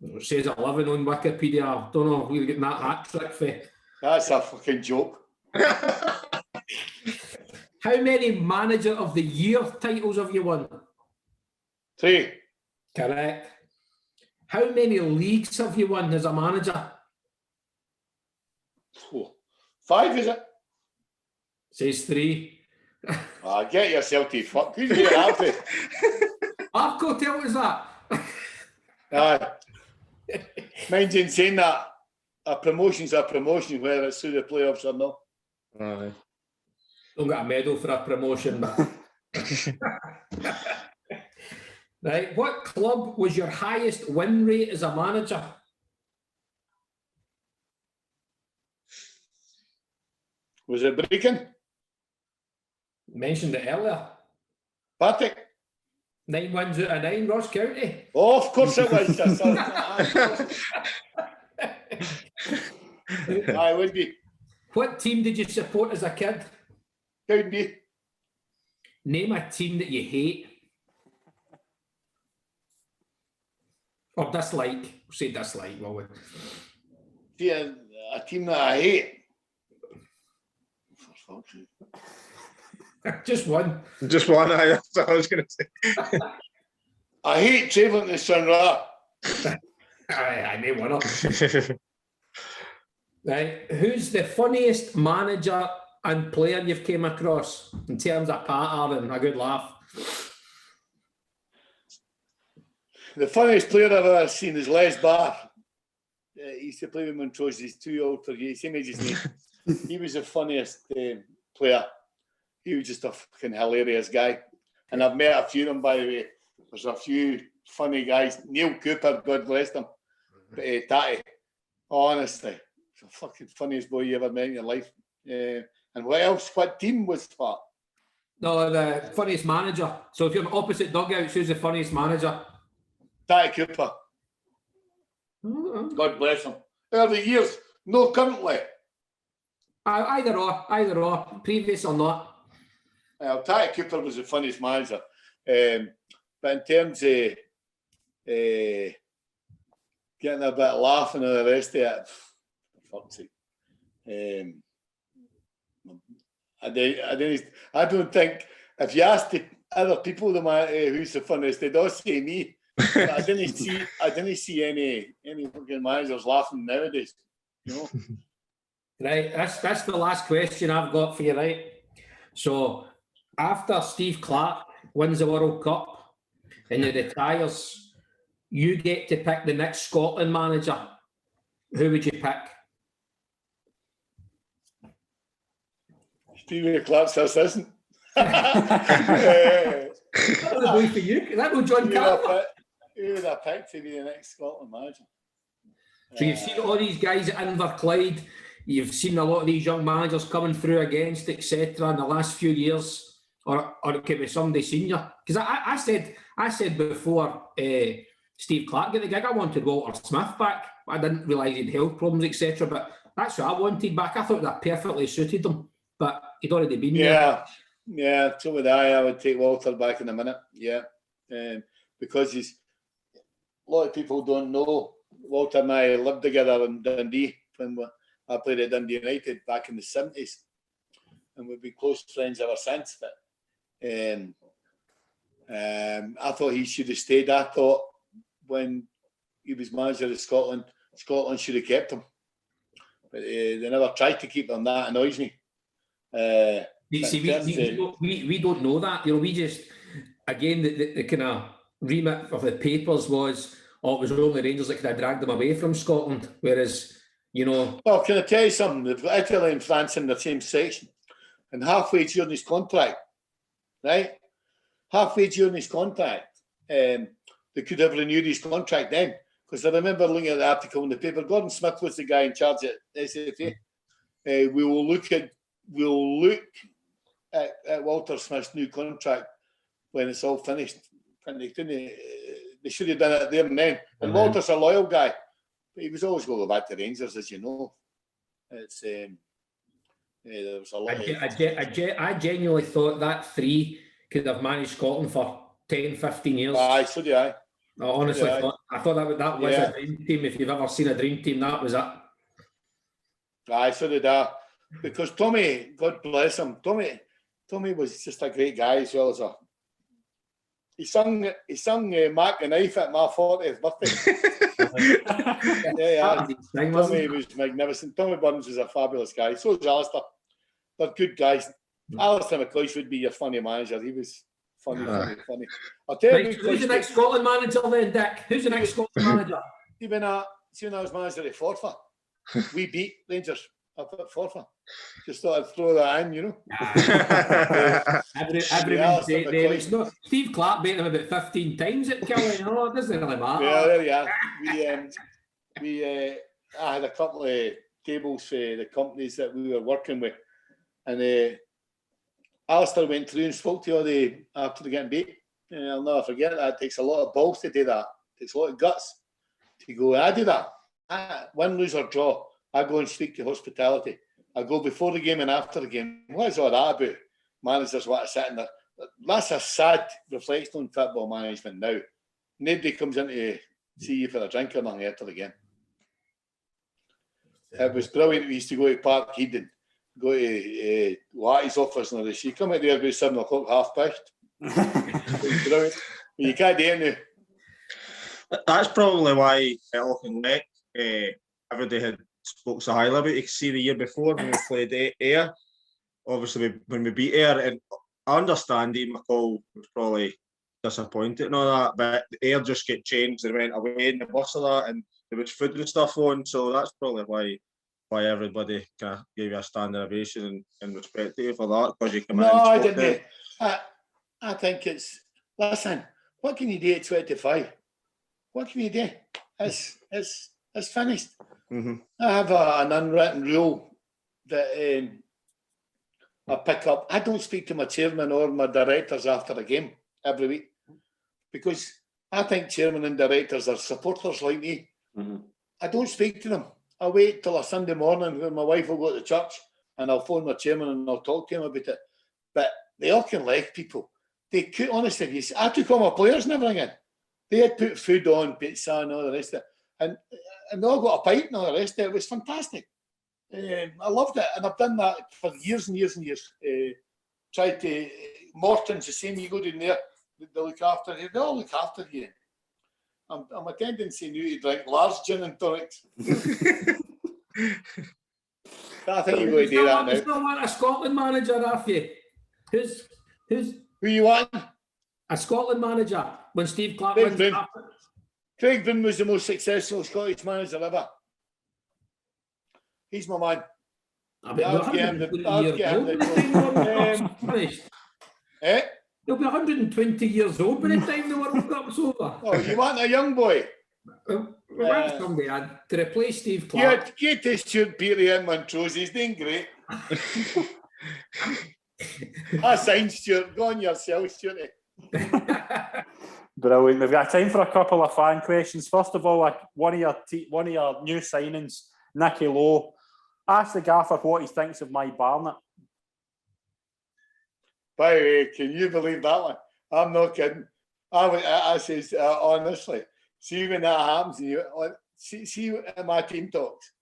It says 11 on Wikipedia. I don't know where you're getting that hat trick for. That's a fucking joke. How many Manager of the Year titles have you won? 3. Correct. How many leagues have you won as a manager? 5, is it? Says 3. Get yourself to fuck. Who's you happy? Arco, tell us that. Mind you saying that a promotion's a promotion, whether it's through the playoffs or not. Aye. Don't get a medal for a promotion, but right. What club was your highest win rate as a manager? Was it Brecon? Mentioned it earlier. Partick? 9 wins out of 9, Ross County. Oh, of course it was. I would be. What team did you support as a kid? Cowdenbeath. Name a team that you hate. Or dislike. Say dislike, will we? See, a team that I hate. For fuck's sake. Just one. Just one, that's what I was going to say. I hate travelling to Sunra. I made one up. Right. Who's the funniest manager and player you've came across in terms of patter and a good laugh? The funniest player I've ever seen is Les Barr. He used to play with Montrose. He's too old for you. Same age as me. He was the funniest player. He was just a fucking hilarious guy. And I've met a few of them, by the way. There's a few funny guys. Neil Cooper, God bless him. But Tatty, honestly, it's the fucking funniest boy you ever met in your life. And what else? What team was that? No, the funniest manager. So if you're opposite dugouts, who's the funniest manager? Tatty Cooper. God bless him. Early years, no currently. Either or, previous or not. Well, Tatty Cooper was the funniest manager. But in terms of getting a bit of laughing and the rest of it, for fuck's sake. I don't think, if you ask the other people who's the funniest, they'd all say me. But I didn't see any fucking managers laughing nowadays. You know? Right, that's the last question I've got for you, right? So after Steve Clarke wins the World Cup and he retires, you get to pick the next Scotland manager. Who would you pick? Steve Clarke's assistant. That would be for you. That would John Carver. Who would I pick to be the next Scotland manager? So you've seen all these guys at Inverclyde. You've seen a lot of these young managers coming through against, etc. in the last few years, or it could be somebody senior. Because I said before Steve Clarke got the gig, I wanted Walter Smith back. I didn't realise he had health problems, etc. But that's what I wanted back. I thought that perfectly suited him, but he'd already been there. Yeah, so would I. I would take Walter back in a minute. Yeah, because a lot of people don't know Walter and I lived together in Dundee when I played at Dundee United back in the 70s, and we've been close friends ever since. But I thought he should have stayed. I thought when he was manager of Scotland should have kept him, but they never tried to keep him. That annoys me. We don't know that. You know, we just, again, the kind of remit of the papers was, it was only Rangers that could have dragged them away from Scotland, whereas, Well, can I tell you something? They've got Italy and France in the same section, and halfway during his contract, right? Halfway during his contract, they could have renewed his contract then. Because I remember looking at the article in the paper. Gordon Smith was the guy in charge at SFA. We will look at Walter Smith's new contract when it's all finished. And they should have done it there and then. And Walter's a loyal guy, but he was always going to go back to Rangers, as you know. It's there was a lot. I genuinely thought that three could have managed Scotland for 10, 15 years. Aye, so do I. I honestly thought that was a dream team. If you've ever seen a dream team, that was it. Aye, so did I. Because Tommy, God bless him, Tommy was just a great guy as well as he sung Mark the Knife at my 40th birthday. yeah. Tommy was magnificent. Tommy Burns was a fabulous guy. So was Alistair. They're good guys. Alistair McCoy would be your funny manager. He was funny. I'll tell you who's the next Scotland manager then, Dick? Who's the next Scotland manager? When I was manager at Forfar, we beat Rangers up at Forfar. Just thought I'd throw that in, Everyone say Steve Clark beat them about 15 times at Kelly. It doesn't really matter. Yeah, there you are. I had a couple of tables for the companies that we were working with, and Alistair went through and spoke to all after they getting beat. I'll never forget that. It takes a lot of balls to do that. It takes a lot of guts to go. I do that. Win, lose or draw, I go and speak to hospitality. I go before the game and after the game. What is all that about? Managers want to sit in there. That's a sad reflection on football management now. Nobody comes in to see you for a drink or nothing after the game. It was brilliant. We used to go to Park Eden, go to Watty's office and all this. You come out there about 7 o'clock, half past. It was brilliant. You can't do it now. That's probably why Elk and Leck, everybody had spoke so highly about. You could see the year before when we played Ayr. Obviously, when we beat Ayr, and I understand Ian McCall was probably disappointed and all that, but Ayr just get changed. They went away in the bus of that, and there was food and stuff on. So that's probably why everybody kind of gave you a standing ovation and respect to you for that, because you come in. No, I didn't. I think it's, listen, what can you do at 25? What can you do? It's finished. Mm-hmm. I have an unwritten rule that I pick up. I don't speak to my chairman or my directors after the game every week, because I think chairman and directors are supporters like me. Mm-hmm. I don't speak to them. I wait till a Sunday morning when my wife will go to church and I'll phone my chairman and I'll talk to him about it. But they all can like people. They could, honestly, I took all my players and everything in. They had put food on, pizza and all the rest of it. And they all got a pint and all the rest of it. It was fantastic. I loved it. And I've done that for years and years and years. Tried to, Morton's the same, you go down there, they look after you. They all look after you. I'm a tendency now to drink large gin and tonics. I think you're going to do that now. You still want a Scotland manager, have you? Who you want? A Scotland manager when Steve Clark Craig wins. Brown. Craig Brown was the most successful Scottish manager ever. He's my man. I'll get him the He'll be 120 years old by the time the World Cup's over. Oh, you want a young boy? We want somebody to replace Steve Clark. Get this Stuart Peary in Montrose. He's doing great. I signed Stuart. Go on yourself, Stuart. Brilliant. We've got time for a couple of fan questions. First of all, one of your new signings, Nicky Lowe, asked the gaffer what he thinks of my Barnett. By the way, can you believe that one? I'm not kidding. I says, honestly, see when that happens, and see when my team talks,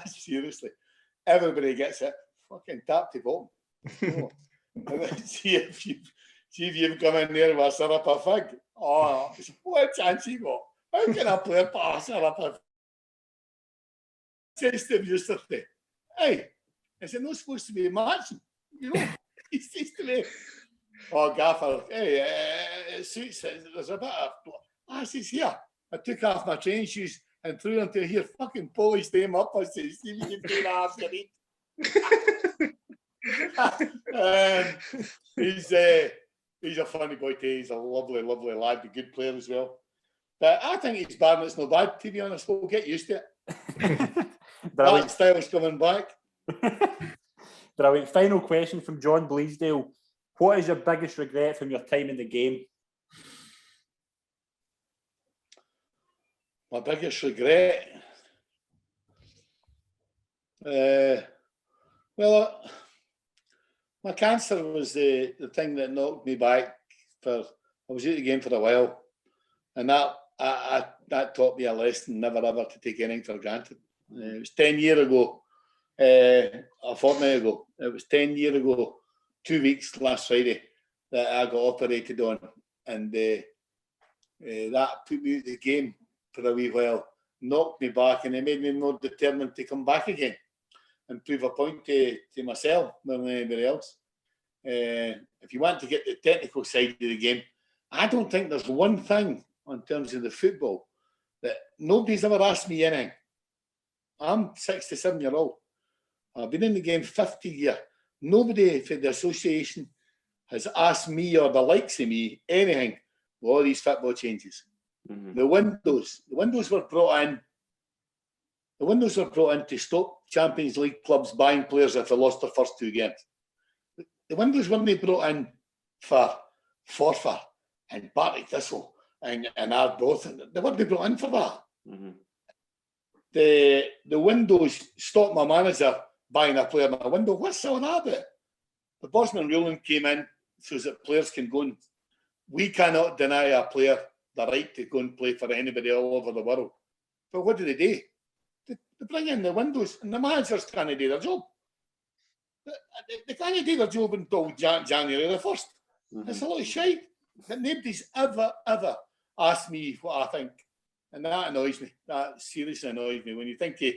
seriously, everybody gets it. Fucking tap to bottom. See if you've come in there with a syrup of fig. Oh, what chance you got? How can I play a pass syrup of fig? Says to him yesterday, hey, is it not supposed to be matching? You know, he says to me, Oh, Gaffer, hey, it suits it. There's a bit of... I says, here, I took off my training shoes and threw them to here, fucking polished them up. I says, see if you can do that after he's a funny boy too. He's a lovely, lovely lad, a good player as well. But I think he's bad and it's no bad, to be honest. We'll get used to it. That style's coming back. Brilliant. Final question from John Bleasdale. What is your biggest regret from your time in the game? My biggest regret? Well, my cancer was the thing that knocked me back. I was out of the game for a while, and that taught me a lesson: never ever to take anything for granted. It was 10 years ago, a fortnight ago. It was 10 years ago, 2 weeks last Friday, that I got operated on, and that put me out of the game for a wee while, knocked me back, and it made me more determined to come back again and prove a point to myself more than anybody else. If you want to get the technical side of the game, I don't think there's one thing in terms of the football that nobody's ever asked me anything. I'm 67-year-old. I've been in the game 50 years. Nobody for the association has asked me or the likes of me anything with all these football changes. Mm-hmm. The windows were brought in. The windows were brought in to stop Champions League clubs buying players if they lost their first 2 games. The windows weren't brought in for Forfar and Partick Thistle and Arbroath. They weren't brought in for that. Mm-hmm. The windows stopped my manager buying a player in a window. What's all that about? The Bosman ruling came in so that players can go and... We cannot deny a player the right to go and play for anybody all over the world. But what do? They bring in the windows and the managers can't do their job. They can't do their job until January the 1st. Mm-hmm. It's a lot of shite. But nobody's ever asked me what I think. And that annoys me. That seriously annoys me. When you think of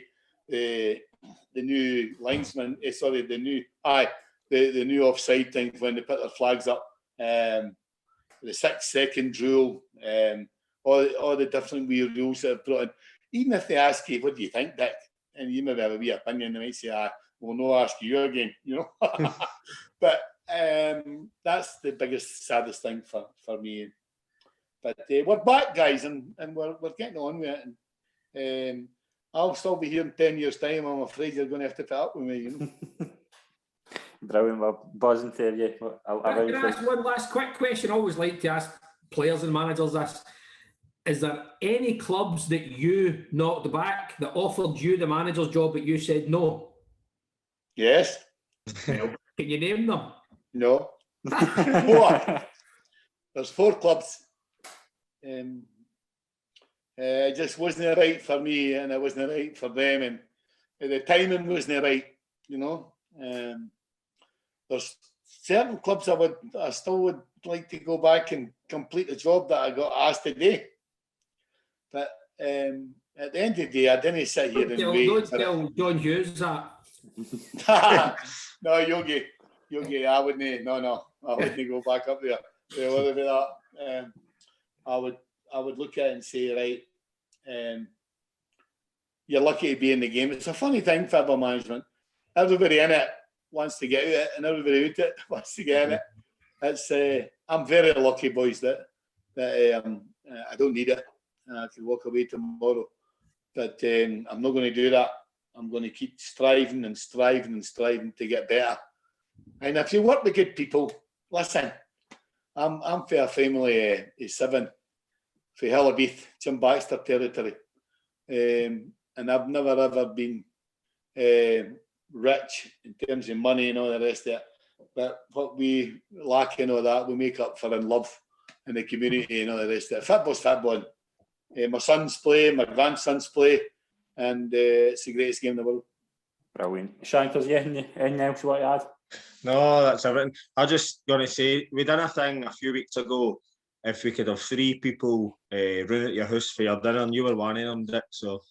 the new linesman, the new offside thing when they put their flags up, the 6-second rule, all the different weird rules that are brought in. Even if they ask you, what do you think, Dick? And you maybe have a wee opinion, they might say, we'll not ask you again, you know. But that's the biggest, saddest thing for me. But we're back, guys, and we're getting on with it. And I'll still be here in 10 years' time. I'm afraid you're going to have to put up with me, you know. Brilliant. We're buzzing to you. Can I ask one last quick question? I always like to ask players and managers this. Is there any clubs that you knocked back that offered you the manager's job but you said no? Yes. Can you name them? No. 4. There's 4 clubs. It just wasn't right for me, and it wasn't right for them, and the timing wasn't right, you know. There's certain clubs I still would like to go back and complete the job that I got asked to do. But at the end of the day, I didn't sit here and wait. Don't tell John Hughes that. No, Yogi, I wouldn't. No, I wouldn't go back up there. I would look at it and say, right, you're lucky to be in the game. It's a funny thing, football management. Everybody in it wants to get out it, and everybody out it wants to get in it. It's I'm very lucky, boys, that I don't need it. I can walk away tomorrow, but I'm not going to do that. I'm going to keep striving to get better. And if you work with good people, listen, I'm for a family of 7 for Hillabeath, Jim Baxter territory, and I've never ever been rich in terms of money and all the rest of it. But what we lack in all that, we make up for in love in the community and all the rest of it. Football's football. My sons play, my grandsons play, and it's the greatest game in the world. Brilliant. Shankers, anything else you want to add? No, that's everything. I just going to say, we done a thing a few weeks ago, if we could have 3 people round at your house for your dinner, and you were one of them, Dick, so...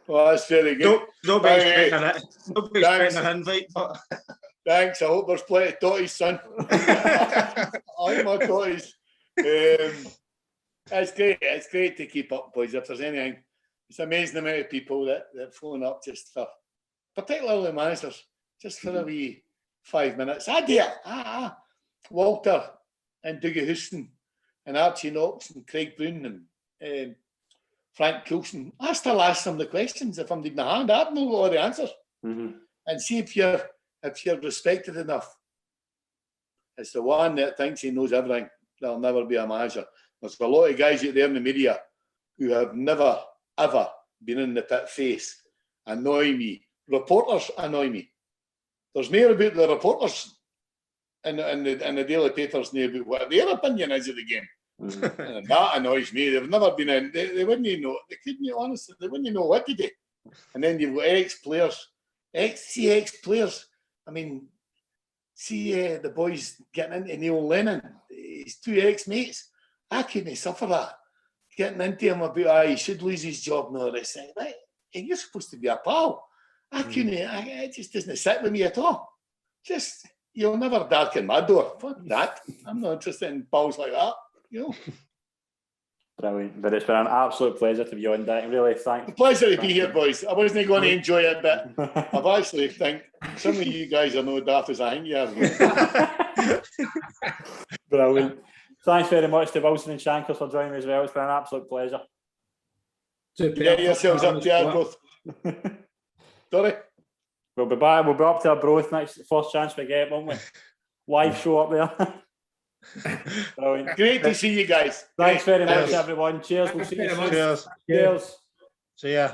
Well, that's very good. Don't be expecting it. Don't be expecting an invite, but... Thanks. I hope there's plenty of totties, son. I like my totties. It's great. It's great to keep up, boys. If there's anything, it's amazing the amount of people that phone up just for, particularly managers, just for a wee 5 minutes. Walter and Dougie Houston and Archie Knox and Craig Boone and Frank Coulson. I still ask them the questions if I'm leaving my hand. I don't know all the answers. Mm-hmm. And see if you're respected enough. It's the one that thinks he knows everything. There'll never be a manager. There's a lot of guys out there in the media who have never, ever been in the pit face. Annoy me. Reporters annoy me. There's more about the reporters in the daily papers now about what their opinion is of the game. Mm-hmm. And that annoys me. They've never been in. They wouldn't know. They couldn't, honestly, they wouldn't know what to do. And then you've got ex-players. Ex-players. I mean, see the boys getting into Neil Lennon, his two ex-mates. I couldn't suffer that. Getting into him about, he should lose his job and all this thing. Right? And you're supposed to be a pal. I couldn't, it just doesn't sit with me at all. Just, you'll never darken my door. Fuck that. I'm not interested in pals like that, you know. Brilliant. But it's been an absolute pleasure to be on, Dick. Really, thanks. A pleasure to be here, boys. I wasn't going to enjoy it, but I've actually think some of you guys are no daft as I think you are. Brilliant. Thanks very much to Wilson and Shankers for joining me as well. It's been an absolute pleasure. Get yourselves up to Arbroath. Sorry? We'll be back. We'll be up to Arbroath next, first chance we get, won't we? Live show up there. Brilliant. Great to see you guys. Thanks very much, everyone. Cheers. We'll see you soon. Cheers. Cheers. See ya.